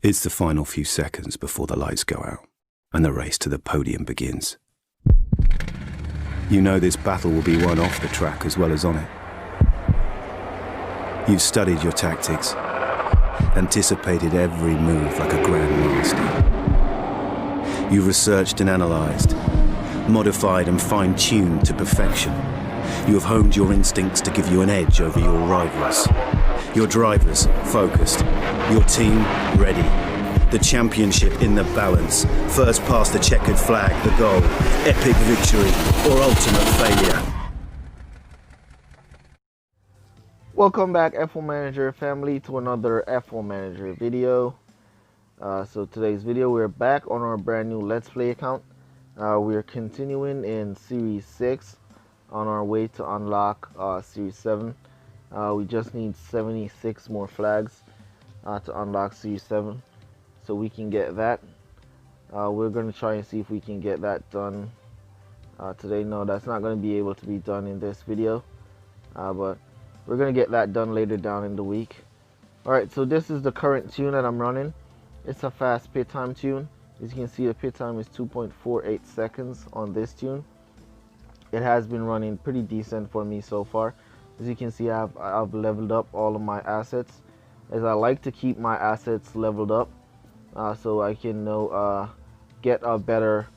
It's the final few seconds before the lights go out and the race to the podium begins. You know this battle will be won off the track as well as on it. You've studied your tactics, anticipated every move like a grandmaster. You've researched and analysed, modified and fine-tuned to perfection. You have honed your instincts to give you an edge over your rivals. Your drivers focused, your team ready. The championship in the balance. First past the checkered flag, the goal. Epic victory or ultimate failure. Welcome back, F1 Manager family, to another F1 Manager video. So today's video, we're back on our brand new Let's Play account. We're continuing in Series 6 on our way to unlock Series 7. We just need 76 more flags to unlock Series 7, so we can get that. We're going to try and see if we can get that done today. No, that's not going to be able to be done in this video, but we're going to get that done later down in the week. Alright, so this is the current tune that I'm running. It's a fast pit time tune. As you can see, the pit time is 2.48 seconds on this tune. It has been running pretty decent for me so far. As you can see, I've leveled up all of my assets, as I like to keep my assets leveled up so I can get better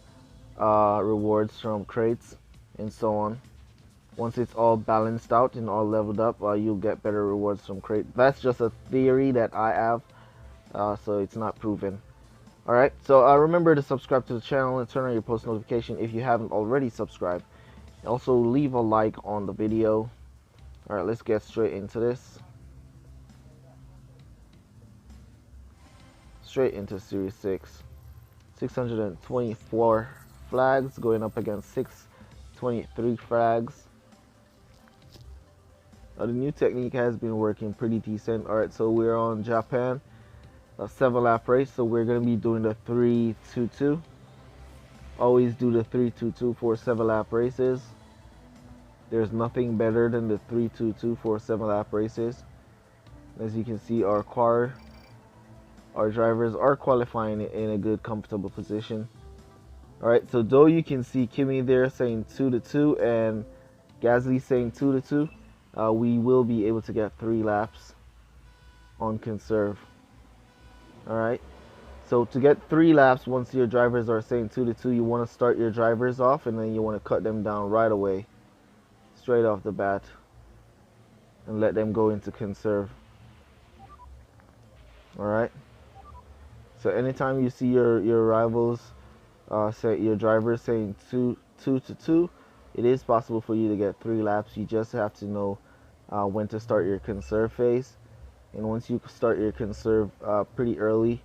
rewards from crates and so on. Once it's all balanced out and all leveled up, you'll get better rewards from crate. That's just a theory that I have, so it's not proven. Alright, so remember to subscribe to the channel and turn on your post notification if you haven't already subscribed. Also, leave a like on the video. Alright, let's get straight into this. Straight into Series 6. 624 flags going up against 623 flags. The new technique has been working pretty decent. Alright, so we're on Japan. A 7-lap race, so we're going to be doing the 3-2-2. Always do the 3-2-2 for 7-lap races. There's nothing better than the 3-2-2 for 7-lap races. As you can see, our drivers are qualifying in a good, comfortable position. Alright, so though you can see Kimi there saying 2-2 and Gasly saying 2-2, we will be able to get 3 laps on conserve. Alright, so to get 3 laps, once your drivers are saying 2-2, you want to start your drivers off and then you want to cut them down right away, straight off the bat, and let them go into conserve. Alright, so anytime you see your rivals say your drivers saying 2-2, it is possible for you to get 3 laps. You just have to know when to start your conserve phase. And once you start your conserve pretty early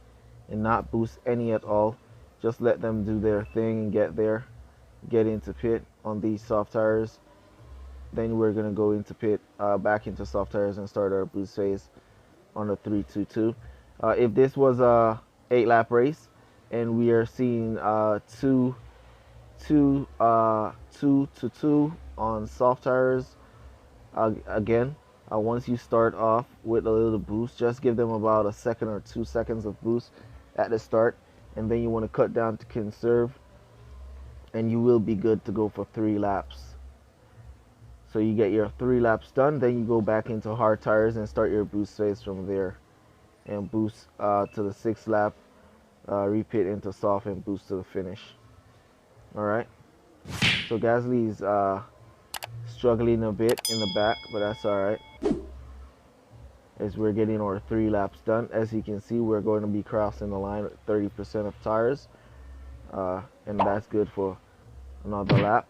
and not boost any at all, just let them do their thing and get into pit on these soft tires. Then we're going to go into pit, back into soft tires, and start our boost phase on the 3-2-2. If this was a 8-lap race and we are seeing 2-2-2 on soft tires, again, once you start off with a little boost, just give them about a second or 2 seconds of boost at the start, and then you want to cut down to conserve, and you will be good to go for 3 laps. So you get your 3 laps done, then you go back into hard tires and start your boost phase from there, and boost to the 6th lap, repit into soft and boost to the finish. Alright, so Gasly is struggling a bit in the back, but that's alright, as we're getting our 3 laps done. As you can see, we're going to be crossing the line with 30% of tires, and that's good for another lap.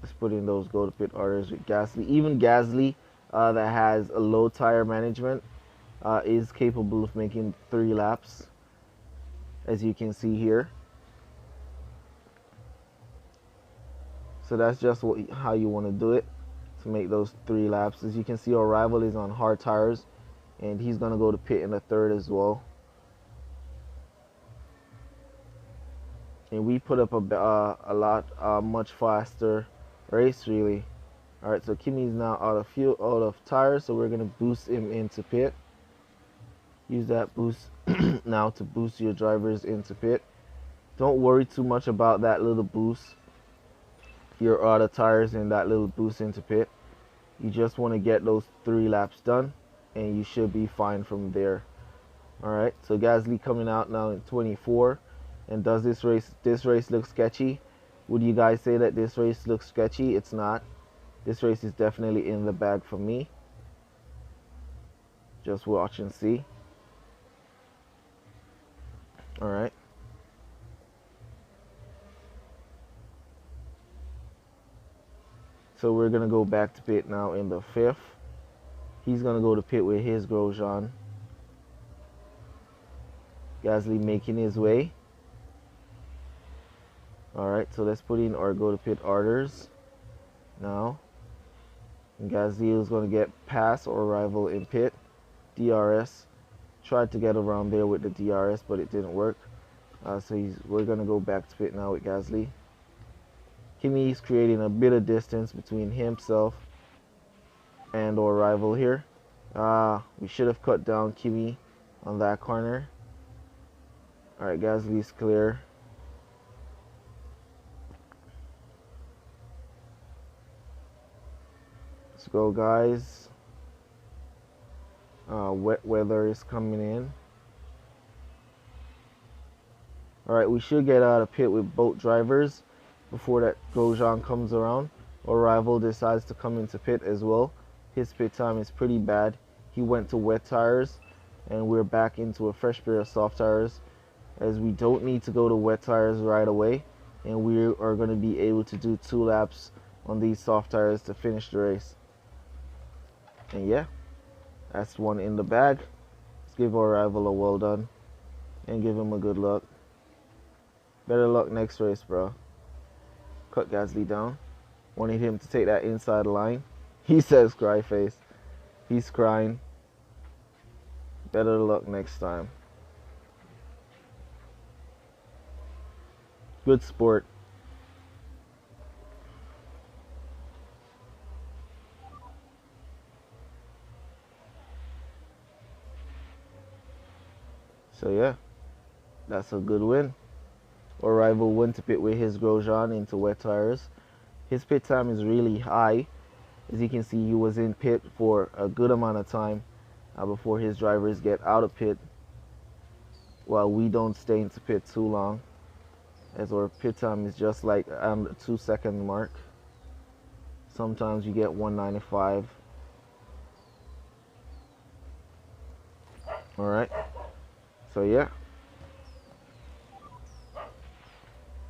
Let's put in those go to pit orders with Gasly. Even Gasly, that has a low tire management, is capable of making 3 laps, as you can see here. So that's just how you want to do it, to make those 3 laps. As you can see, our rival is on hard tires, and he's going to go to pit in the 3rd as well. And we put up a much faster race, really. All right, so Kimi's now out of fuel, out of tires, so we're gonna boost him into pit. Use that boost now to boost your drivers into pit. Don't worry too much about that little boost. Your auto tires and that little boost into pit. You just want to get those 3 laps done, and you should be fine from there. All right, so Gasly coming out now in 24, and does this race look sketchy? Would you guys say that this race looks sketchy? It's not. This race is definitely in the bag for me. Just watch and see. All right. So we're going to go back to pit now in the 5th. He's going to go to pit with his Grosjean. Gasly making his way. Alright, so let's put in our go to pit orders now. And Gasly is going to get past or rival in pit. DRS. Tried to get around there with the DRS, but it didn't work. So we're going to go back to pit now with Gasly. Kimi's creating a bit of distance between himself and our rival here. We should have cut down Kimi on that corner. Alright, Gasly's clear. Let's go, guys. Wet weather is coming in. Alright, we should get out of pit with both drivers before that Grosjean comes around. Our rival decides to come into pit as well. His pit time is pretty bad. He went to wet tires, and we're back into a fresh pair of soft tires, as we don't need to go to wet tires right away, and we are going to be able to do 2 laps on these soft tires to finish the race. And yeah, that's one in the bag. Let's give our rival a well done and give him a good luck. Better luck next race, bro. Cut Gasly down. Wanted him to take that inside line. He says cry face. He's crying. Better luck next time. Good sport. So yeah, that's a good win. Our rival went to pit with his Grosjean into wet tires. His pit time is really high. As you can see, he was in pit for a good amount of time before his drivers get out of pit, while we don't stay into pit too long, as our pit time is just like the 2-second mark. Sometimes you get 195. All right, so yeah,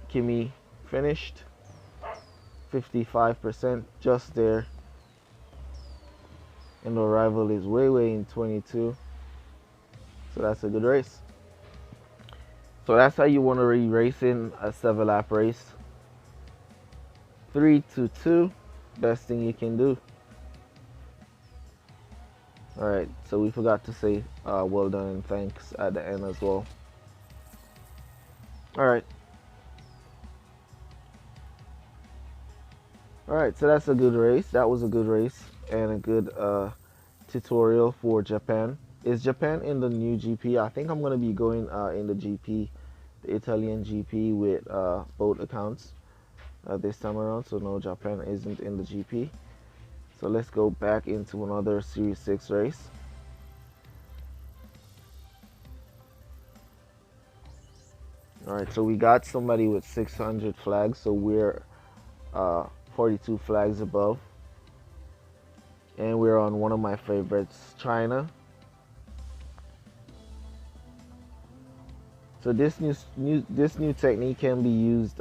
Kimi finished 55%, just there, and the rival is way in 22. So that's a good race. So that's how you want to be racing a 7-lap race. 3-2, best thing you can do. Alright, so we forgot to say well done and thanks at the end as well. Alright. Alright, so that's a good race. That was a good race and a good tutorial for Japan. Is Japan in the new GP? I think I'm going to be going in the GP, the Italian GP, with both accounts this time around. So no, Japan isn't in the GP. So let's go back into another Series 6 race. Alright, so we got somebody with 600 flags, so we're 42 flags above. And we're on one of my favorites, China. So this new technique can be used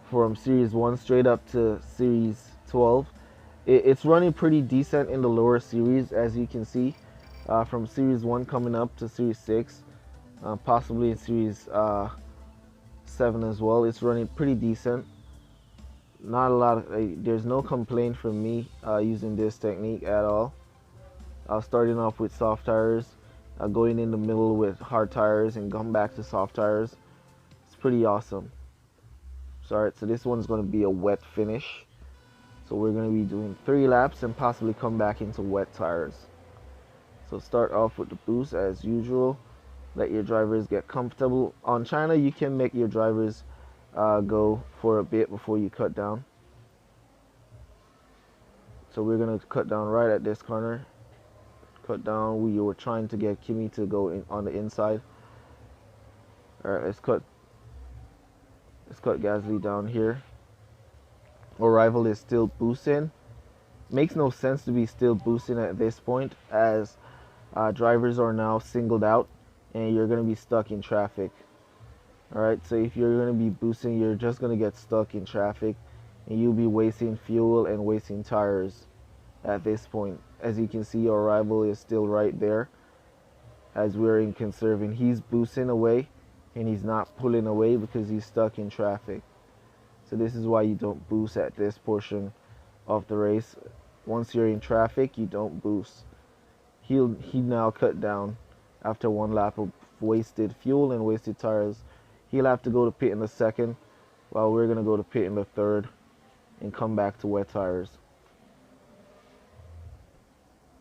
from Series 1 straight up to Series 12. It's running pretty decent in the lower series, as you can see, from Series 1 coming up to Series 6, possibly in Series 7 as well. It's running pretty decent. Not a lot of, there's no complaint from me using this technique at all. Starting off with soft tires, going in the middle with hard tires, and come back to soft tires. It's pretty awesome. So, alright, so this one's going to be a wet finish. So we're going to be doing 3 laps and possibly come back into wet tires. So start off with the boost as usual. Let your drivers get comfortable. On China, you can make your drivers go for a bit before you cut down. So we're going to cut down right at this corner. Cut down. We were trying to get Kimi to go in on the inside. Alright, let's cut Gasly down here. Our rival is still boosting. Makes no sense to be still boosting at this point, as drivers are now singled out and you're going to be stuck in traffic. Alright, so if you're going to be boosting, you're just going to get stuck in traffic and you'll be wasting fuel and wasting tires at this point. As you can see, our rival is still right there as we're in conserving. He's boosting away and he's not pulling away because he's stuck in traffic. So this is why you don't boost at this portion of the race. Once you're in traffic, you don't boost. He now cut down after 1 lap of wasted fuel and wasted tires. He'll have to go to pit in the second, while we're going to go to pit in the third and come back to wet tires.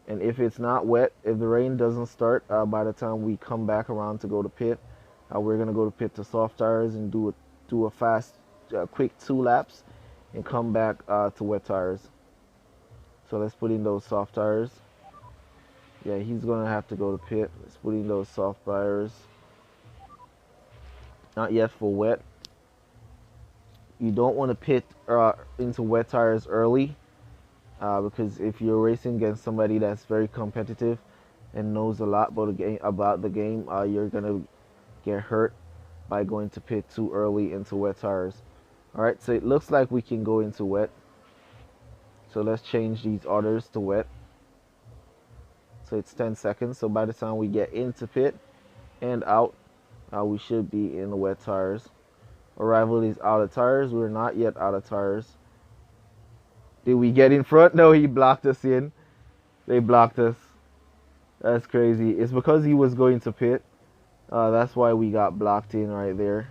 And if it's not wet, if the rain doesn't start by the time we come back around to go to pit, we're going to go to pit to soft tires and do a fast, quick 2 laps and come back to wet tires. So let's put in those soft tires. Yeah, he's going to have to go to pit. Let's put in those soft tires. Not yet for wet. You don't want to pit into wet tires early because if you're racing against somebody that's very competitive and knows a lot about the game, you're going to get hurt by going to pit too early into wet tires. Alright, so it looks like we can go into wet. So let's change these orders to wet. So it's 10 seconds. So by the time we get into pit and out, we should be in the wet tires. Arrival is out of tires. We're not yet out of tires. Did we get in front? No, he blocked us in. They blocked us. That's crazy. It's because he was going to pit. That's why we got blocked in right there.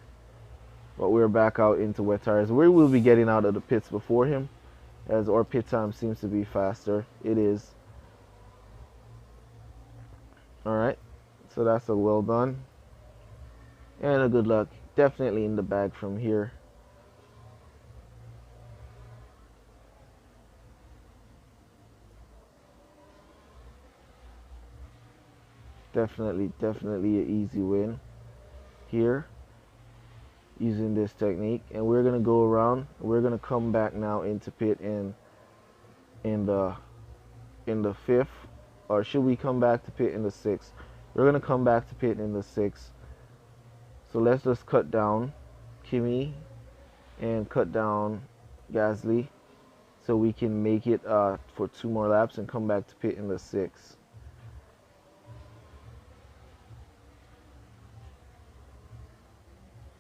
But we're back out into wet tires. We will be getting out of the pits before him, as our pit time seems to be faster. It is. Alright. So that's a well done. And a good luck. Definitely in the bag from here. Definitely an easy win here using this technique. And we're gonna go around. We're gonna come back now into pit in the 5th, or should we come back to pit in the 6th? We're gonna come back to pit in the 6th. So let's just cut down Kimi and cut down Gasly so we can make it for 2 more laps and come back to pit in the 6th.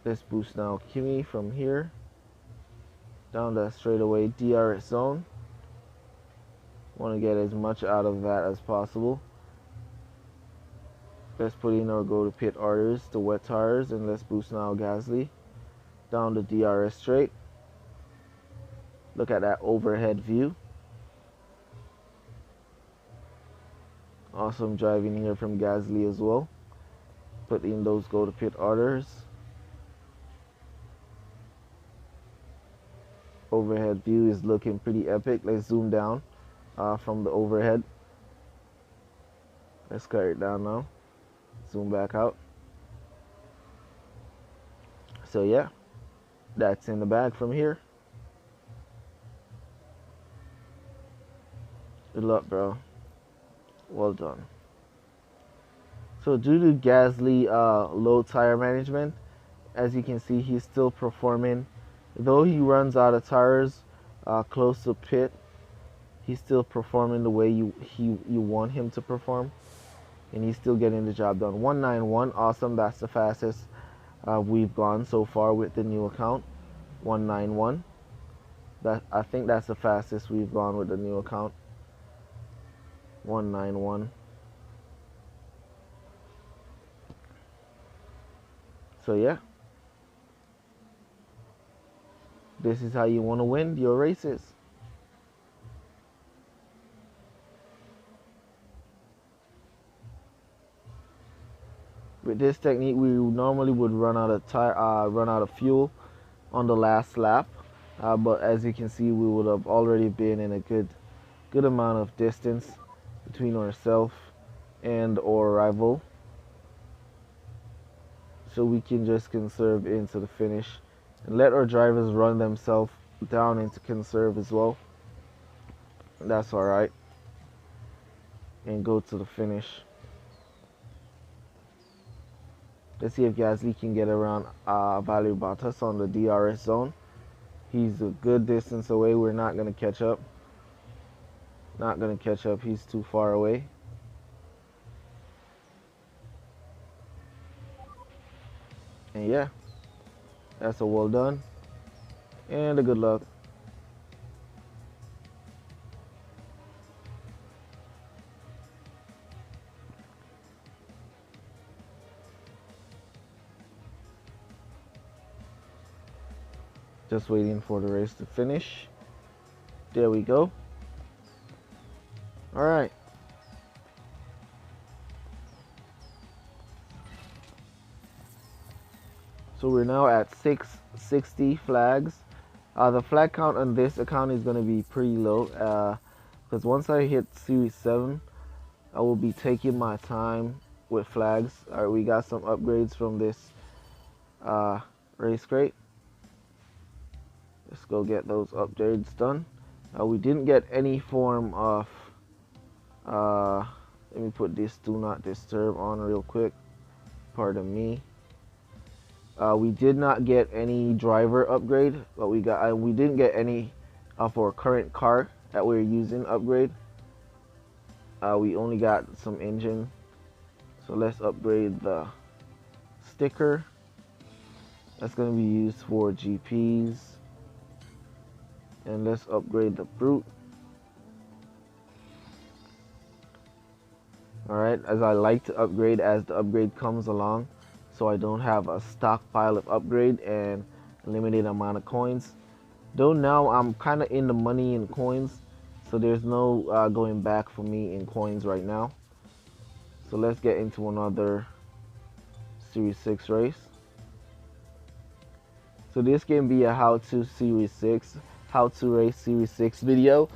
Let's boost now Kimi from here down that straightaway DRS zone. Want to get as much out of that as possible. Let's put in our go to pit orders to wet tires, and let's boost now Gasly down the DRS straight. Look at that overhead view. Awesome driving here from Gasly as well. Put in those go to pit orders. Overhead view is looking pretty epic. Let's zoom down from the overhead. Let's cut it down now. Zoom back out. So yeah, that's in the bag from here. Good luck, bro. Well done. So due to Gasly low tire management, as you can see, he's still performing. Though he runs out of tires close to pit, he's still performing the way you want him to perform. And he's still getting the job done. 191, awesome. That's the fastest we've gone so far with the new account. 191. I think that's the fastest we've gone with the new account. 191. So yeah, this is how you want to win your races. With this technique, we normally would run out of fuel on the last lap, but as you can see, we would have already been in a good amount of distance between ourselves and our rival, so we can just conserve into the finish and let our drivers run themselves down into conserve as well. That's all right, and go to the finish. Let's see if Gasly can get around Valtteri Bottas on the DRS zone. He's a good distance away. We're not going to catch up. Not going to catch up. He's too far away. And yeah, that's a well done. And a good luck. Just waiting for the race to finish. There we go. All right. So we're now at 660 flags. The flag count on this account is going to be pretty low because once I hit Series 7, I will be taking my time with flags. All right, we got some upgrades from this race crate. Let's go get those upgrades done. We didn't get any form of let me put this do not disturb on real quick. Pardon me. We did not get any driver upgrade, but we didn't get any of our current car that we're using upgrade. We only got some engine, so let's upgrade the sticker. That's going to be used for GPs, and let's upgrade the brute. Alright, as I like to upgrade as the upgrade comes along, so I don't have a stockpile of upgrade and limited amount of coins. Though now I'm kind of in the money in coins, so there's no going back for me in coins right now. So let's get into another Series 6 race. So this can be a how to race Series 6 video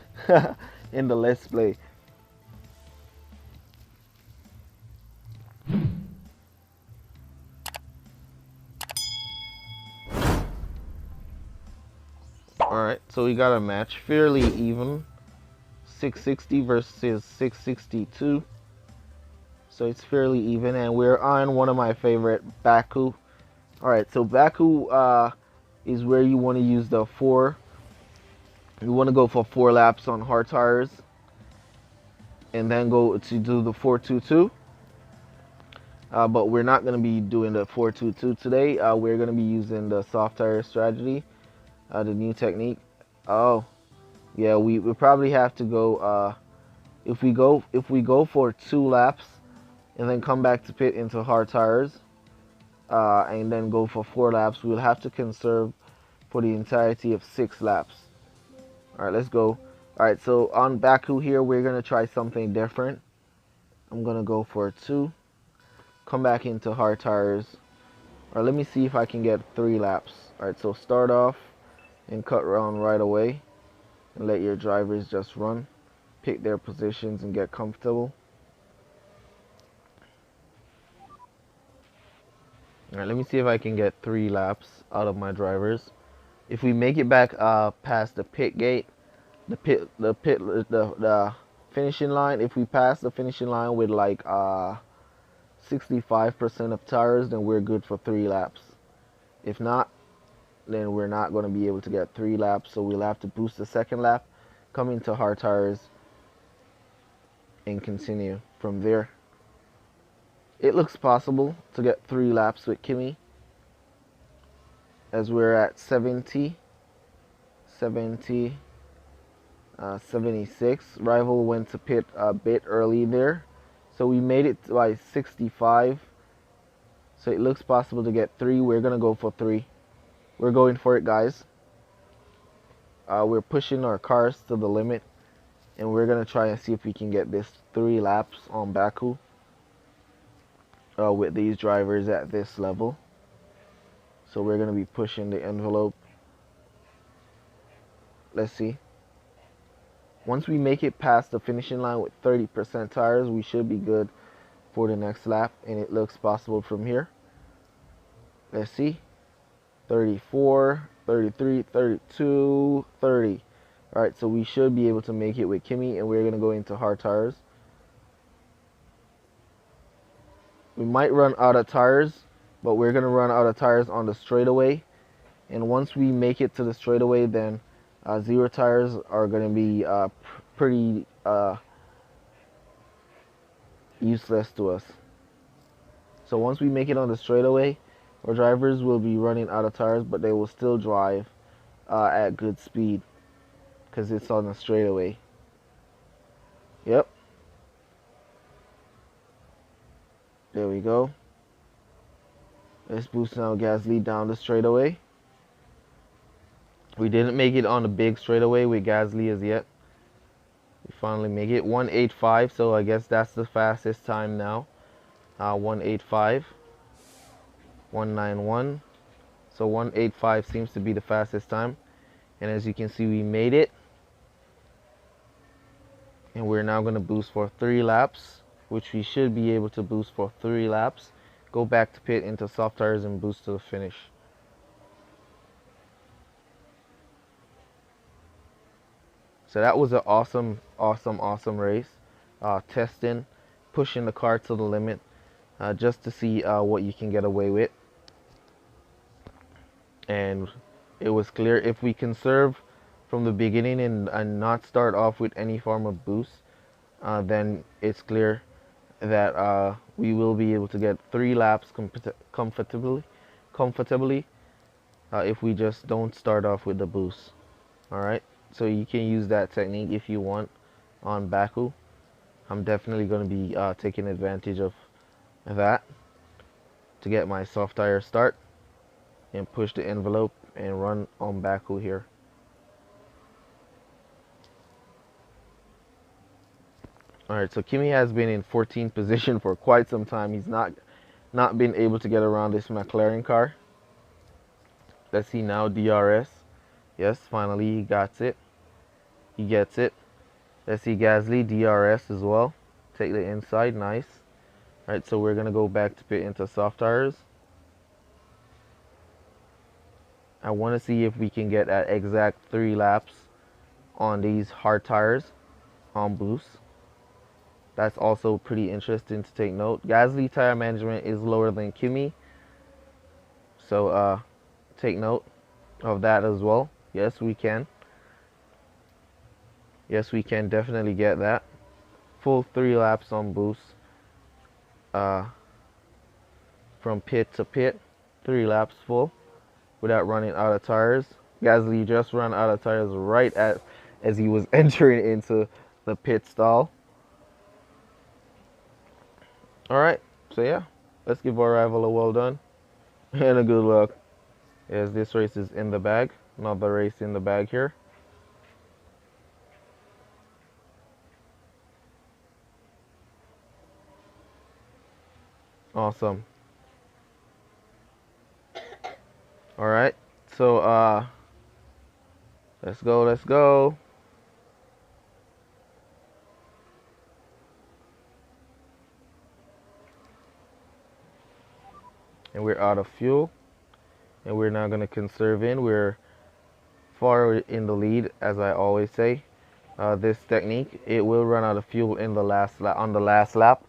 in the Let's Play. Alright, so we got a match fairly even. 660 versus 662. So it's fairly even, and we're on one of my favorite, Baku. Alright, so Baku is where you want to use the you want to go for 4 laps on hard tires and then go to do the 422. But we're not going to be doing the 422 today. We're going to be using the soft tire strategy, the new technique. Oh, yeah, we probably have to go. If we go for 2 laps and then come back to pit into hard tires, and then go for 4 laps, we'll have to conserve for the entirety of 6 laps. All right, let's go. All right, so on Baku here, we're gonna try something different. I'm gonna go for 2. Come back into hard tires. All right, let me see if I can get 3 laps. All right, so start off and cut around right away and let your drivers just run, pick their positions and get comfortable. All right, let me see if I can get 3 laps out of my drivers. If we make it back past the pit gate, the finishing line, if we pass the finishing line with like 65% of tires, then we're good for 3 laps. If not, then we're not going to be able to get 3 laps, so we'll have to boost the second lap, come into hard tires, and continue from there. It looks possible to get 3 laps with Kimi, as we're at 76. Rival went to pit a bit early there, so we made it by 65. So it looks possible to get 3. We're gonna go for 3. We're going for it, guys. We're pushing our cars to the limit, and we're gonna try and see if we can get this 3 laps on Baku. with these drivers at this level. So we're going to be pushing the envelope. Let's see. Once we make it past the finishing line with 30% tires, we should be good for the next lap, and it looks possible from here. Let's see. 34, 33, 32, 30. All right, so we should be able to make it with Kimi, and we're going to go into hard tires. We might run out of tires, but we're going to run out of tires on the straightaway. And once we make it to the straightaway, then zero tires are going to be pretty useless to us. So once we make it on the straightaway, our drivers will be running out of tires, but they will still drive at good speed because it's on the straightaway. Yep. There we go. Let's boost now Gasly down the straightaway. We didn't make it on the big straightaway with Gasly as yet. We finally make it 185, so I guess that's the fastest time now. 185, 191. So 185 seems to be the fastest time. And as you can see, we made it. And we're now going to boost for 3 laps, which we should be able to boost for 3 laps. Go back to pit into soft tires and boost to the finish. So that was an awesome race. Testing, pushing the car to the limit, just to see what you can get away with. And it was clear if we conserve from the beginning and not start off with any form of boost, then it's clear that we will be able to get 3 laps comfortably if we just don't start off with the boost. Alright, so you can use that technique if you want on Baku. I'm definitely going to be taking advantage of that to get my soft tire start and push the envelope and run on Baku here. Alright, so Kimi has been in 14th position for quite some time. He's not been able to get around this McLaren car. Let's see now, DRS. Yes, finally he gets it. He gets it. Let's see Gasly, DRS as well. Take the inside, nice. Alright, so we're going to go back to pit into soft tires. I want to see if we can get at exact 3 laps on these hard tires on boost. That's also pretty interesting to take note. Gasly tire management is lower than Kimi, so take note of that as well. Yes, we can. Yes, we can definitely get that. Full 3 laps on boost. From pit to pit, 3 laps full without running out of tires. Gasly just ran out of tires right as he was entering into the pit stall. Alright, so yeah, let's give our rival a well done and a good luck, as this race is in the bag. Another race in the bag here. Awesome. Alright, so let's go. And we're out of fuel, and we're now going to conserve in. We're far in the lead, as I always say. This technique, it will run out of fuel in the last lap,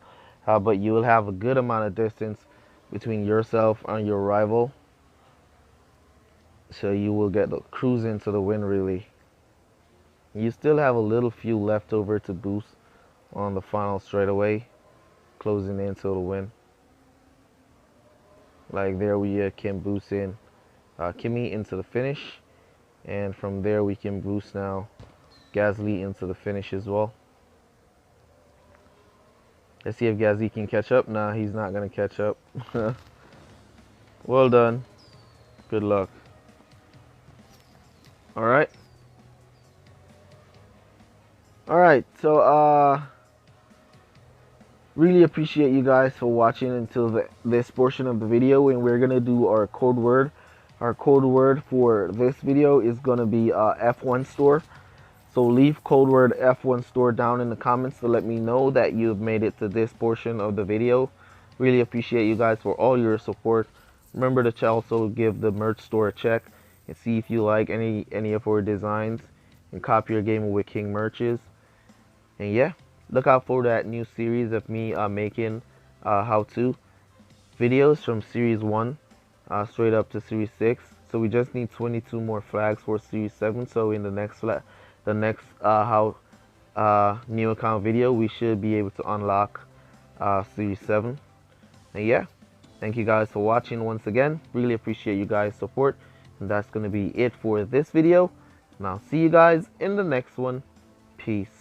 but you will have a good amount of distance between yourself and your rival, so you will get the cruise into the win. Really, you still have a little fuel left over to boost on the final straightaway, closing into the win. Like there, we can boost in Kimi into the finish, and from there we can boost now Gasly into the finish as well. Let's see if Gasly can catch up. Nah, he's not gonna catch up. Well done. Good luck. Alright. Alright, so Really appreciate you guys for watching until this portion of the video, and we're gonna do our code word. Our code word for this video is gonna be F1 store. So leave code word F1 store down in the comments to let me know that you've made it to this portion of the video. Really appreciate you guys for all your support. Remember to also give the merch store a check and see if you like any of our designs, and copy your Gaming with King merches. And yeah, look out for that new series of me making how-to videos from Series 1 straight up to Series 6. So we just need 22 more flags for Series 7. So in the next new account video, we should be able to unlock Series 7. And yeah, thank you guys for watching once again. Really appreciate you guys' support. And that's going to be it for this video. And I'll see you guys in the next one. Peace.